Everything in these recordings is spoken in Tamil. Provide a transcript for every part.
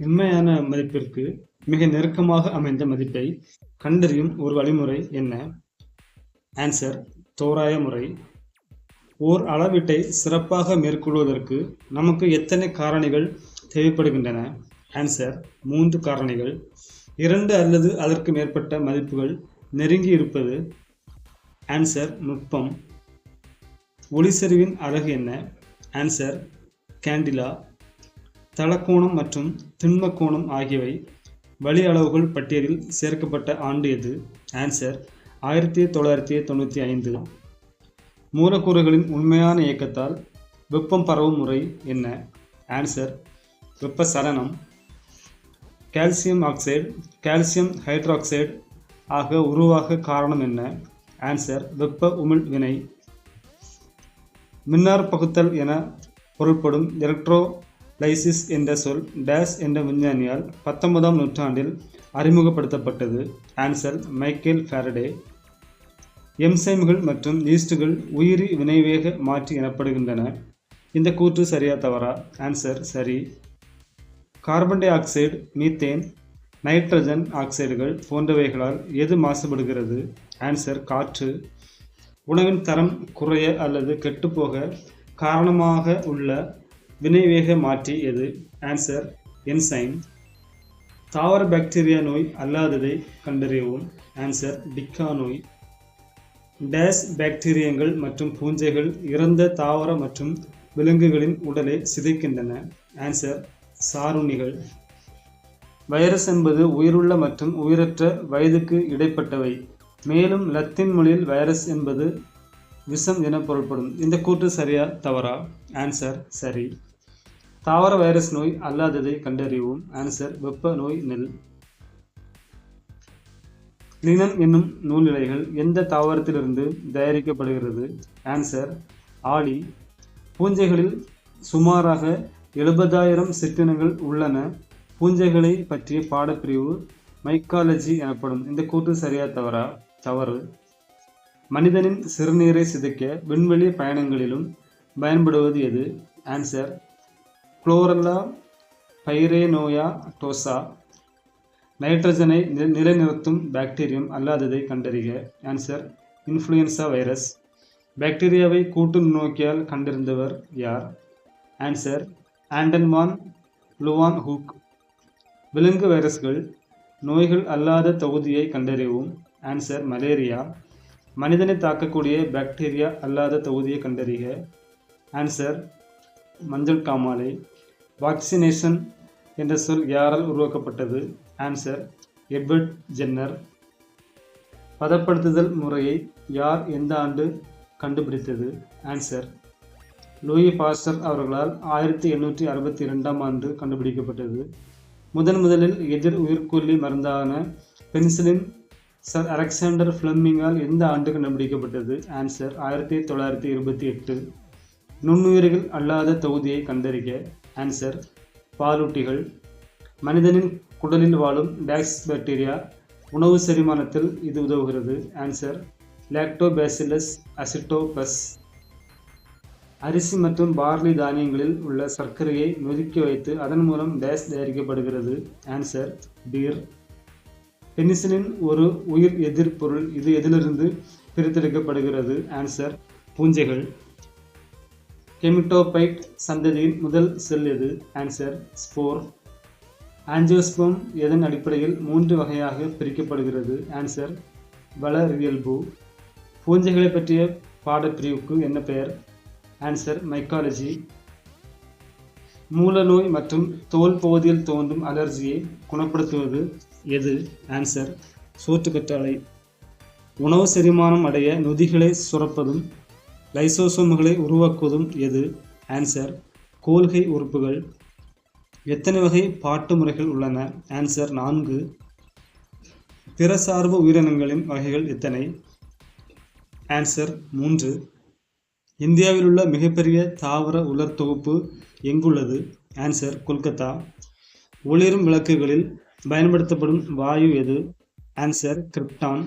உண்மையான மதிப்பிற்கு மிக நெருக்கமாக அமைந்த மதிப்பை கண்டறியும் ஒரு வழிமுறை என்ன? ஆன்சர்: தோராய முறை. ஓர் அளவீட்டை சிறப்பாக மேற்கொள்வதற்கு நமக்கு எத்தனை காரணிகள் தேவைப்படுகின்றன? ஆன்சர்: 3 காரணிகள். 2 அல்லது அதற்கு மேற்பட்ட மதிப்புகள் நெருங்கி இருப்பது. ஆன்சர்: நுட்பம். ஒளிச்செறிவின் அலகு என்ன? Answer: candela. தளக்கோணம் மற்றும் திண்ம கோணம் ஆகியவை வழி அளவுகள் பட்டியலில் சேர்க்கப்பட்ட ஆண்டு எது? ஆன்சர்: 1995. மூலக்கூறுகளின் உண்மையான இயக்கத்தால் வெப்பம் பரவும் முறை என்ன? ஆன்சர்: வெப்பச்சலனம். கால்சியம் ஆக்சைடு, கால்சியம் ஹைட்ராக்சைடு ஆக உருவாக காரணம் என்ன? ஆன்சர்: வெப்ப உமிழ் வினை. மின்னாற் பகுத்தல் என பொருள்படும் எலக்ட்ரோலைசிஸ் என்ற சொல் டேஸ் என்ற விஞ்ஞானியால் 19ஆம் நூற்றாண்டில் அறிமுகப்படுத்தப்பட்டது? Answer: Michael Faraday. என்சைம்கள் மற்றும் ஈஸ்டுகள் உயிரி வினைவேக மாற்றி எனப்படுகின்றன. இந்த கூற்று சரியா தவறா? ஆன்சர்: சரி. Carbon di oxide, methane, nitrogen ஆக்சைடுகள் போன்றவைகளால் எது மாசுபடுகிறது? ஆன்சர்: காற்று. உணவின் தரம் குறைய அல்லது கெட்டுப்போக காரணமாக உள்ள வினைவேக மாற்றி எது? Answer: enzyme. தாவர பாக்டீரியா நோய் அல்லாததை கண்டறியவும். ஆன்சர்: டிக்கா நோய். டேஸ் பாக்டீரியங்கள் மற்றும் பூஞ்சைகள் இறந்த தாவர மற்றும் விலங்குகளின் உடலை சிதைக்கின்றன. ஆன்சர்: சாருண்ணிகள். வைரஸ் என்பது உயிருள்ள மற்றும் உயிரற்ற வயதுக்கு இடைப்பட்டவை. மேலும் லத்தீன் மொழியில் வைரஸ் என்பது விஷம் என பொருள்படும். இந்த கூற்று சரியா தவறா? ஆன்சர்: சரி. தாவர வைரஸ் நோய் அல்லாததை கண்டறியவும். ஆன்சர்: வெப்ப நோய் நெல். லினன் என்னும் நூல் இழைகள் எந்த தாவரத்திலிருந்து தயாரிக்கப்படுகிறது? ஆன்சர்: ஆளி. பூஞ்சைகளில் சுமாராக 70,000 சிற்றினங்கள் உள்ளன. பூஞ்சைகளை பற்றிய பாடப்பிரிவு மைக்காலஜி எனப்படும். இந்த கூற்று சரியா தவறா? தவறு. மனிதனின் சிறுநீரை சிதைக்க விண்வெளி பயணங்களிலும் பயன்படுவது எது? Answer: chlorella pyrenoidosa. நைட்ரஜனை நிலைநிறுத்தும் பாக்டீரியம் அல்லாததை கண்டறிக. Answer: influenza virus. பாக்டீரியாவை கூட்டு நுண்ணோக்கியால் கண்டறிந்தவர் யார்? Answer: Anton van Leeuwenhoek. விலங்கு வைரஸ்கள் நோய்கள் அல்லாத தொகுதியை கண்டறியவும். Answer: malaria. மனிதனை தாக்கக்கூடிய பாக்டீரியா அல்லாத தொகுதியை கண்டறிக. ஆன்சர்: மஞ்சள் காமாலை. வாக்சினேஷன் என்ற சொல் யாரால் உருவாக்கப்பட்டது? Answer: Edward Jenner. பதப்படுத்துதல் முறையை யார் எந்த ஆண்டு கண்டுபிடித்தது? ஆன்சர்: லூயி பாஸ்டர் அவர்களால் 1862ஆம் ஆண்டு கண்டுபிடிக்கப்பட்டது. முதலில் எதிர் உயிர்கொல்லி மருந்தான பென்சிலின் சர் அலெக்சாண்டர் ஃப்ளெமிங்கால் எந்த ஆண்டு கண்டுபிடிக்கப்பட்டது? ஆன்சர்: 1928. நுண்ணுயிரிகள் அல்லாத தொகுதியை கண்டறிக. ஆன்சர்: பாலூட்டிகள். மனிதனின் குடலில் வாழும் டேக்ஸ் பாக்டீரியா உணவு செரிமானத்தில் இது உதவுகிறது. Answer: Lactobacillus acidophilus. அரிசி மற்றும் பார்லி தானியங்களில் உள்ள சர்க்கரையை நொதிக்க வைத்து அதன் மூலம் டேஸ் தயாரிக்கப்படுகிறது. Answer: beer. பெனிசிலின் ஒரு உயிர் எதிர்ப்பொருள். இது எதிலிருந்து பிரித்தெடுக்கப்படுகிறது? ஆன்சர்: பூஞ்சைகள். கெமிட்டோபைட் சந்ததியின் முதல் செல் எது? Answer: spore. ஆஞ்சியோஸ்போம் எதன் அடிப்படையில் 3 வகையாக பிரிக்கப்படுகிறது? ஆன்சர்: வளரியல்பு. பூஞ்சைகளை பற்றிய பாடப்பிரிவுக்கு என்ன பெயர்? Answer: mycology. மூலநோய் மற்றும் தோல் பகுதியில் தோன்றும் அலர்ஜியை குணப்படுத்துவது எது? ஆன்சர்: சோற்றுக்கற்றாழை. உணவு செரிமானம் அடைய நொதிகளை சுரப்பதும் லைசோசோம்களை உருவாக்குவதும் எது? ஆன்சர்: கோல்கை உறுப்புகள். எத்தனை வகை பாட்டு முறைகள் உள்ளன? ஆன்சர்: 4. பிறசார்பு உயிரினங்களின் வகைகள் எத்தனை? ஆன்சர்: 3. இந்தியாவில் உள்ள மிகப்பெரிய தாவர உலர் தொகுப்பு எங்குள்ளது? ஆன்சர்: கொல்கத்தா. ஒளிரும் விளக்குகளில் பயன்படுத்தப்படும் வாயு எது? Answer: krypton.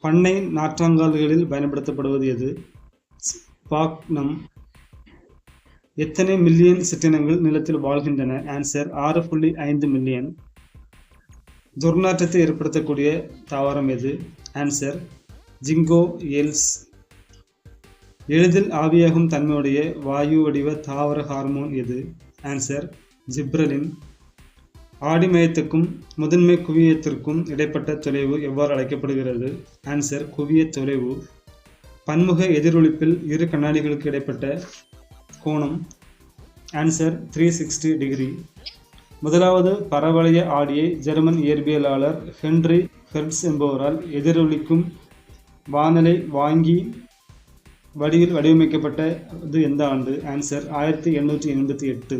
பண்ணை நாற்றாங்கால்களில் பயன்படுத்தப்படுவது எது? ஸ்பாக்னம். எத்தனை மில்லியன் சிற்றினங்கள் நிலத்தில் வாழ்கின்றன? Answer 6.5 million. துர்நாற்றத்தை ஏற்படுத்தக்கூடிய தாவரம் எது? ஆன்சர் ஜிங்கோ எல்ஸ். எளிதில் ஆவியாகும் தன்மையுடைய வாயு வடிவ தாவர ஹார்மோன் எது? Answer gibberellin. ஆடி மையத்துக்கும் முதன்மை குவியத்திற்கும் இடைப்பட்ட தொலைவு எவ்வாறு அழைக்கப்படுகிறது? ஆன்சர் குவிய தொலைவு. பன்முக எதிரொலிப்பில் இரு கண்ணாடிகளுக்கு இடைப்பட்ட கோணம்? Answer 360 degree. முதலாவது பரவளைய ஆடியை ஜெர்மன் இயற்பியலாளர் ஹென்றி ஹெர்ட்ஸ் என்பவரால் எதிரொலிக்கும் வானலை வாங்கி வடிவில் வடிவமைக்கப்பட்டது எந்த ஆண்டு? ஆன்சர் 1888.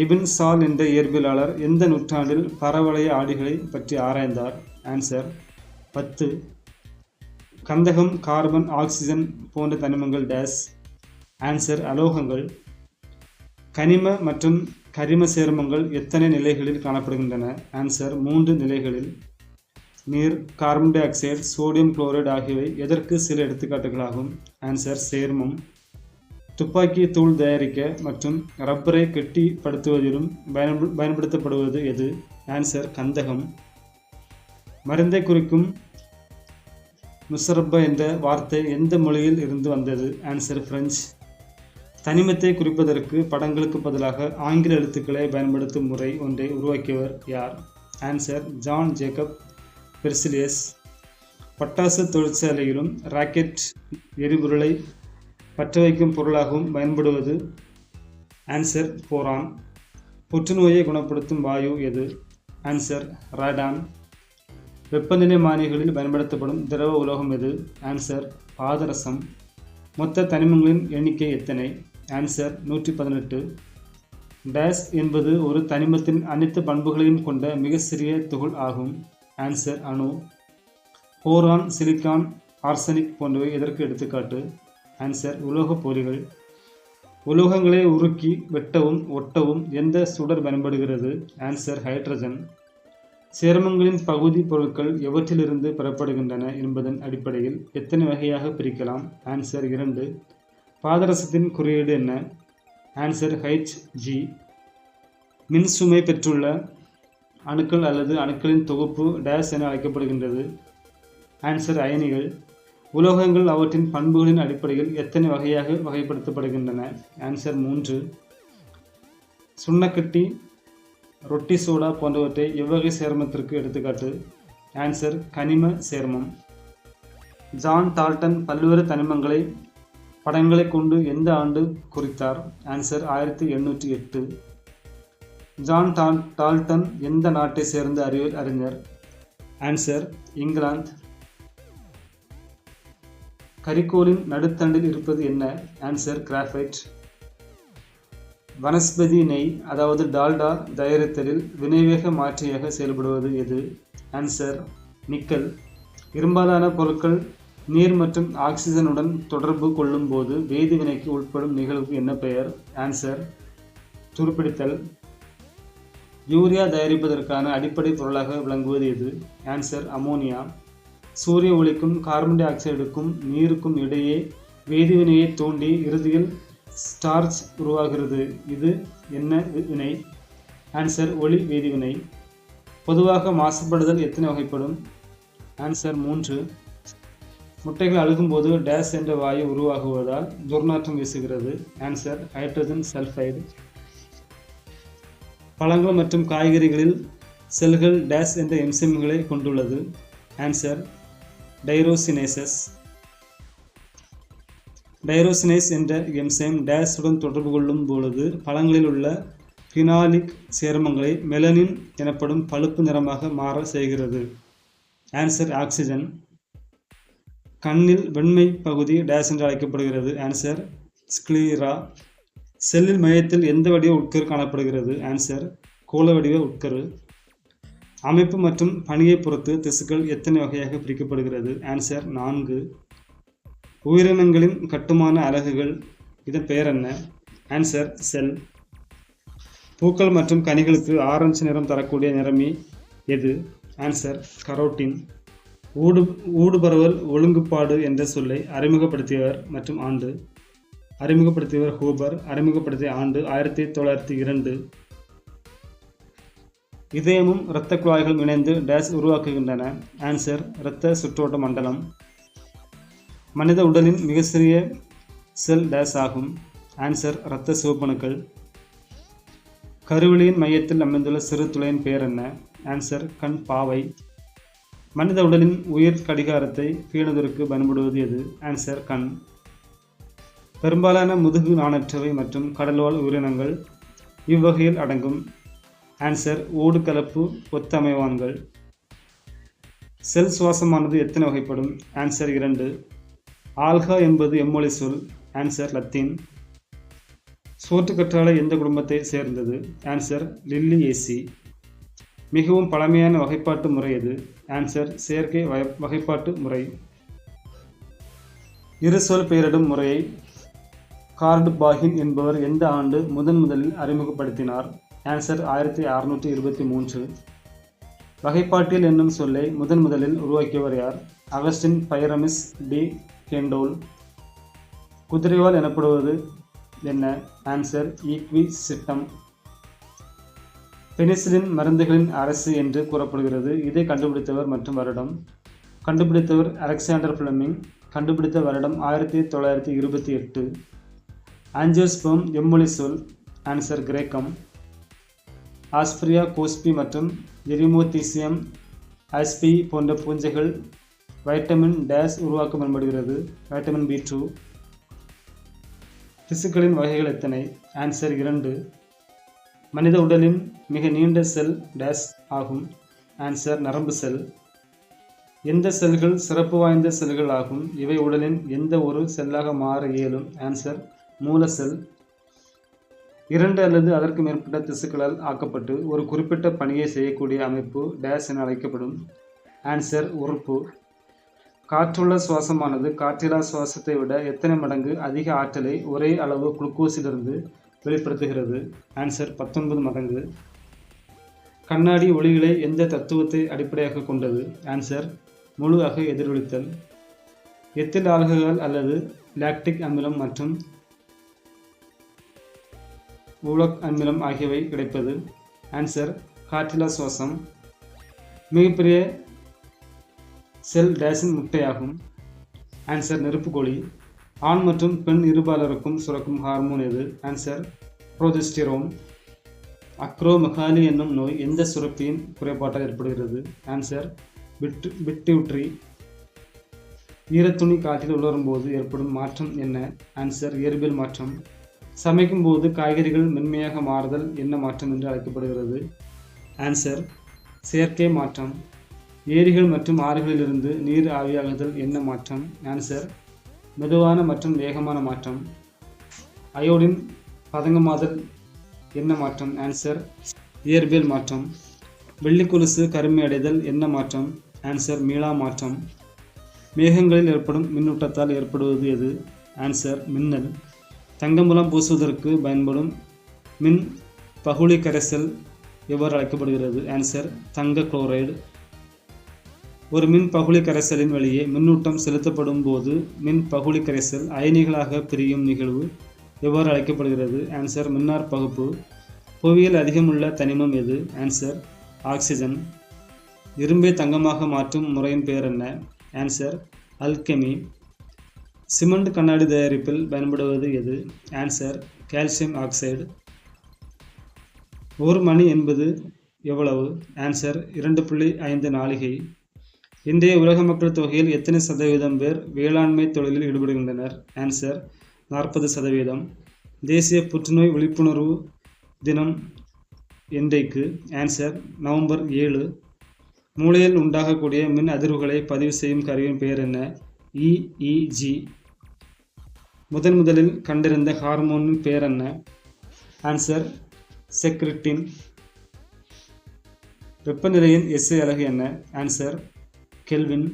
இபின் சால் என்ற இயற்பியலாளர் எந்த நூற்றாண்டில் பரவளைய ஆடிகளை பற்றி ஆராய்ந்தார்? ஆன்சர் 10. கந்தகம், கார்பன், ஆக்சிஜன் போன்ற தனிமங்கள் டேஸ்? ஆன்சர் அலோகங்கள். கனிம மற்றும் கரிம சேர்மங்கள் எத்தனை நிலைகளில் காணப்படுகின்றன? ஆன்சர் 3 நிலைகளில். நீர், carbon di oxide, sodium chloride ஆகியவை எதற்கு சில எடுத்துக்காட்டுகளாகும்? ஆன்சர் சேர்மம். துப்பாக்கி தூள் தயாரிக்க மற்றும் ரப்பரை கெட்டிப்படுத்துவதிலும் பயன்படுத்தப்படுவது எது? ஆன்சர் கந்தகம். மருந்தை குறிக்கும் முசரப்பா என்ற வார்த்தை எந்த மொழியில் இருந்து வந்தது? Answer French. தனிமத்தை குறிப்பதற்கு படங்களுக்கு பதிலாக ஆங்கில எழுத்துக்களை பயன்படுத்தும் முறை ஒன்றை உருவாக்கியவர் யார்? Answer John Jacob Berzelius. பட்டாசு தொழிற்சாலையிலும் ராக்கெட் எரிபொருளை பற்ற வைக்கும் பொருளாகவும் பயன்படுவது? Answer boron. புற்றுநோயை குணப்படுத்தும் வாயு எது? ஆன்சர் ராடான். வெப்பநிலை மானிகளில் பயன்படுத்தப்படும் திரவ உலோகம் எது? ஆன்சர் பாதரசம். மொத்த தனிமங்களின் எண்ணிக்கை எத்தனை? ஆன்சர் 118. டேஸ் என்பது ஒரு தனிமத்தின் அனைத்து பண்புகளையும் கொண்ட மிக சிறிய துகள் ஆகும். ஆன்சர் அணு. போரான், சிலிக்கான், ஆர்சனிக் போன்றவை எதற்கு எடுத்துக்காட்டு? ஆன்சர் உலோக போலிகள். உலோகங்களை உருக்கி வெட்டவும் ஒட்டவும் எந்த சுடர் பயன்படுகிறது? Answer hydrogen. சேர்மங்களின் பகுதி பொருட்கள் எவற்றிலிருந்து பெறப்படுகின்றன என்பதன் அடிப்படையில் எத்தனை வகையாக பிரிக்கலாம்? ஆன்சர் 2. பாதரசத்தின் குறியீடு என்ன? Answer Hg. மின் சுமை பெற்றுள்ள அணுக்கள் அல்லது அணுக்களின் தொகுப்பு டேஸ் என அழைக்கப்படுகின்றது? ஆன்சர் அயனிகள். உலோகங்கள் அவற்றின் பண்புகளின் அடிப்படையில் எத்தனை வகையாக வகைப்படுத்தப்படுகின்றன? ஆன்சர் 3. சுண்ணக்கட்டி, ரொட்டி சோடா போன்றவற்றை எவ்வகை சேர்மத்திற்கு எடுத்துக்காட்டு? ஆன்சர் கனிம சேர்மம். ஜான் டால்டன் பல்வேறு தனிமங்களை படங்களை கொண்டு எந்த ஆண்டு குறித்தார்? ஆன்சர் 1808. ஜான் டால்டன் எந்த நாட்டை சேர்ந்த அறிஞர்? ஆன்சர் இங்கிலாந்து. கரிக்கோலின் நடுத்தண்டில் இருப்பது என்ன? Answer graphite. வனஸ்பதி நெய் அதாவது டால்டா தயாரித்தலில் வினைவேக மாற்றியாக செயல்படுவது எது? Answer nickel. இரும்பாலான பொருட்கள் நீர் மற்றும் ஆக்சிஜனுடன் தொடர்பு கொள்ளும் போது வேதிவினைக்கு உட்படும் நிகழ்வுக்கு என்ன பெயர்? ஆன்சர் துருப்பிடித்தல். யூரியா தயாரிப்பதற்கான அடிப்படை பொருளாக விளங்குவது எது? Answer ammonia. சூரிய ஒளிக்கும் கார்பன் டை ஆக்சைடுக்கும் நீருக்கும் இடையே வேதிவினையை தூண்டி இறுதியில் ஸ்டார்ச் உருவாகிறது. இது என்ன வினை? ஆன்சர் ஒளி வேதிவினை. பொதுவாக மாசுபடுதல் எத்தனை வகைப்படும்? ஆன்சர் 3. முட்டைகள் அழுகும்போது டேஸ் என்ற வாயு உருவாகுவதால் துர்நாற்றம் வீசுகிறது? Answer hydrogen sulphide. பழங்கள் மற்றும் காய்கறிகளில் செல்கள் டேஸ் என்ற என்சைம்களை கொண்டுள்ளது? ஆன்சர் டைரோசினேசஸ். டைரோசினேஸ் என்ற என்சைம் டேஸுடன் தொடர்பு கொள்ளும் பொழுது பழங்களில் உள்ள பினாலிக் சேர்மங்களை மெலனின் எனப்படும் பழுப்பு நிறமாக மாற செய்கிறது? Answer oxygen. கண்ணில் வெண்மை பகுதி டேஸ் என்று அழைக்கப்படுகிறது? Answer sclera. செல்லில் மையத்தில் எந்த வடிவ உட்கரு காணப்படுகிறது? ஆன்சர் கோள வடிவ உட்கரு. அமைப்பு மற்றும் பணியை பொறுத்து திசுக்கள் எத்தனை வகையாக பிரிக்கப்படுகிறது? ஆன்சர் 4. உயிரினங்களின் கட்டுமான அலகுகள் இதன் பெயர் என்ன? ஆன்சர் செல். பூக்கள் மற்றும் கனிகளுக்கு ஆரஞ்சு நிறம் தரக்கூடிய நிறமி எது? Answer carotene. ஊடுபரவல் ஒழுங்குபாடு என்ற சொல்லை அறிமுகப்படுத்தியவர் மற்றும் ஆண்டு? அறிமுகப்படுத்தியவர் ஹூபர். அறிமுகப்படுத்திய ஆண்டு 1902. இதயமும் இரத்த குழாய்களும் இணைந்து டேஸ் உருவாக்குகின்றன. ஆன்சர் இரத்த சுற்றோட்ட மண்டலம். மனித உடலின் மிக சிறிய செல் டேஸ் ஆகும். ஆன்சர் இரத்த சிவப்பணுக்கள். கருவிழியின் மையத்தில் அமைந்துள்ள சிறு துளையின் பெயர் என்ன? ஆன்சர் கண் பாவை. மனித உடலின் உயிர் கடிகாரத்தை பேணுவதற்கு பயன்படுவது எது? ஆன்சர் கண். பெரும்பாலான முதுகு நாணற்றவை மற்றும் கடல்வாழ் உயிரினங்கள் இவ்வகையில் அடங்கும். ஆன்சர் ஓடு கலப்பு ஒத்தமைவான்கள். செல் சுவாசமானது எத்தனை வகைப்படும்? ஆன்சர் 2. ஆல்கா என்பது எம்மொழி சொல். Answer Latin. சோற்றுக்கற்றாழை எந்த குடும்பத்தை சேர்ந்தது? ஆன்சர் லில்லியேசி. மிகவும் பழமையான வகைப்பாட்டு முறை எது? ஆன்சர் செயற்கை வகைப்பாட்டு முறை. இரு சொல் பெயரிடும் முறையை கார்டுபாகின் என்பவர் எந்த ஆண்டு முதலில் அறிமுகப்படுத்தினார்? ஆன்சர் 1623. வகைப்பாட்டியல் என்னும் சொல்லை முதலில் உருவாக்கியவர் யார்? Augustine பைரமிஸ் D கெண்டோல். குதிரைவால் எனப்படுவது என்ன? ஆன்சர் ஈக்விசிட்டம். பெனிசிலின் மருந்துகளின் அரசு என்று கூறப்படுகிறது. இதை கண்டுபிடித்தவர் மற்றும் வருடம்? கண்டுபிடித்தவர் அலெக்சாண்டர் ஃப்ளெமிங். கண்டுபிடித்த வருடம் 1928. ஆஞ்சியோஸ்பெர்ம் எம்மொழி சொல். ஆன்சர் கிரேக்கம். ஆஸ்பிரியா கோஸ்பி மற்றும் எரிமோதீசியம் ஆஸ்பி போன்ற பூஞ்சைகள் வைட்டமின் டேஸ் உருவாக்க பயன்படுகிறது. Vitamin B2. திசுக்களின் வகைகள் எத்தனை? ஆன்சர் 2. மனித உடலின் மிக நீண்ட செல் டேஸ் ஆகும். ஆன்சர் நரம்பு செல். எந்த செல்கள் சிறப்பு வாய்ந்த செல்கள் ஆகும்? இவை உடலின் எந்த ஒரு செல்லாக மாற இயலும். ஆன்சர் மூல செல். 2 அல்லது அதற்கு மேற்பட்ட திசுக்களால் ஆக்கப்பட்டு ஒரு குறிப்பிட்ட பணியை செய்யக்கூடிய அமைப்பு டேஸ் என அழைக்கப்படும். ஆன்சர் உறுப்பு. காற்றுள்ள சுவாசமானது காற்றில்லா சுவாசத்தை விட எத்தனை மடங்கு அதிக ஆற்றலை ஒரே அளவு குளுக்கோஸிலிருந்து வெளிப்படுத்துகிறது? ஆன்சர் 19 மடங்கு. கண்ணாடி ஒளிகளை எந்த தத்துவத்தை அடிப்படையாக கொண்டது? ஆன்சர் முழு அக எதிரொலித்தல். எத்தில் ஆல்கஹால் அல்லது லாக்டிக் அமிலம் மற்றும் ஊலக் அமிலம் ஆகியவை கிடைப்பது? ஆன்சர் காற்றில்லா சுவாசம். மிகப்பெரிய செல் டேஸின் முட்டையாகும். ஆன்சர் நெருப்புக்கோழி. ஆண் மற்றும் பெண் இருபாலருக்கும் சுரக்கும் ஹார்மோன் எது? Answer progesterone. அக்ரோமெகாலி என்னும் நோய் எந்த சுரப்பியின் குறைபாட்டால் ஏற்படுகிறது? Answer pituitary. ஈரத்துணி காற்றில் உலரும் போது ஏற்படும் மாற்றம் என்ன? ஆன்சர் இயற்பியல் மாற்றம். சமைக்கும் போது காய்கறிகள் மென்மையாக மாறுதல் என்ன மாற்றம் என்று அழைக்கப்படுகிறது? ஆன்சர் செயற்கை மாற்றம். ஏரிகள் மற்றும் ஆறுகளிலிருந்து நீர் ஆவியாகுதல் என்ன மாற்றம்? ஆன்சர் மெதுவான மற்றும் வேகமான மாற்றம். அயோடின் பதங்கமாதல் என்ன மாற்றம்? ஆன்சர் இயற்பியல் மாற்றம். வெள்ளிக்கொலுசு கருமை அடைதல் என்ன மாற்றம்? ஆன்சர் மீளா மாற்றம். மேகங்களில் ஏற்படும் மின்னூட்டத்தால் ஏற்படுவது எது? ஆன்சர் மின்னல். தங்கமுலாம் பூசுவதற்கு பயன்படும் மின் பகுளி கரைசல் எவ்வாறு அழைக்கப்படுகிறது? ஆன்சர் தங்க குளோரைடு. ஒரு மின் பகுளி கரைசலின் வழியே மின்னூட்டம் செலுத்தப்படும் போது மின் பகுளி கரைசல் அயனிகளாக பிரியும் நிகழ்வு எவ்வாறு அழைக்கப்படுகிறது? ஆன்சர் மின்னார் பகுப்பு. புவியில் அதிகமுள்ள தனிமம் எது? Answer oxygen. இரும்பை தங்கமாக மாற்றும் முறையின் பெயர் என்ன? Answer alchemy. சிமெண்ட் கண்ணாடி தயாரிப்பில் பயன்படுவது எது? Answer calcium oxide. ஒரு மணி என்பது எவ்வளவு? ஆன்சர் 2.5 நாளிகை. இன்றைய உலக மக்கள் தொகையில் எத்தனை சதவீதம் பேர் வேளாண்மை தொழிலில் ஈடுபடுகின்றனர்? ஆன்சர் 40%. தேசிய புற்றுநோய் விழிப்புணர்வு தினம் என்றைக்கு? Answer November 7. மூளையில் உண்டாகக்கூடிய மின் அதிர்வுகளை பதிவு செய்யும் கருவியின் பெயர் என்ன? EEG. முதலில் கண்டறிந்த ஹார்மோனின் பெயர் என்ன? ஆன்சர் செக்ரிட்டின். வெப்பநிலையின் SI அலகு என்ன? Answer kelvin.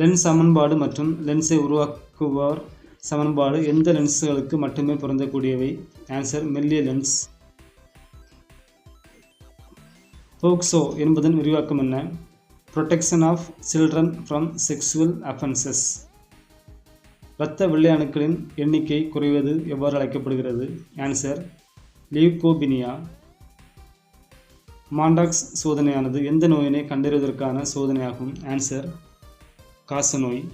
லென்ஸ் சமன்பாடு மற்றும் லென்ஸை உருவாக்குவார் சமன்பாடு எந்த லென்ஸ்களுக்கு மட்டுமே பொருந்தக்கூடியவை? ஆன்சர் மெல்லிய லென்ஸ். போக்சோ என்பதன் விரிவாக்கம் என்ன? Protection of children from sexual offences. இரத்த வெள்ளை அணுக்களின் எண்ணிக்கை குறைவது எவ்வாறு அழைக்கப்படுகிறது? ஆன்சர் லியூகோபினியா. மாண்டாக்ஸ் சோதனையானது எந்த நோயினை கண்டறிவதற்கான சோதனையாகும்? ஆன்சர் காசநோய்.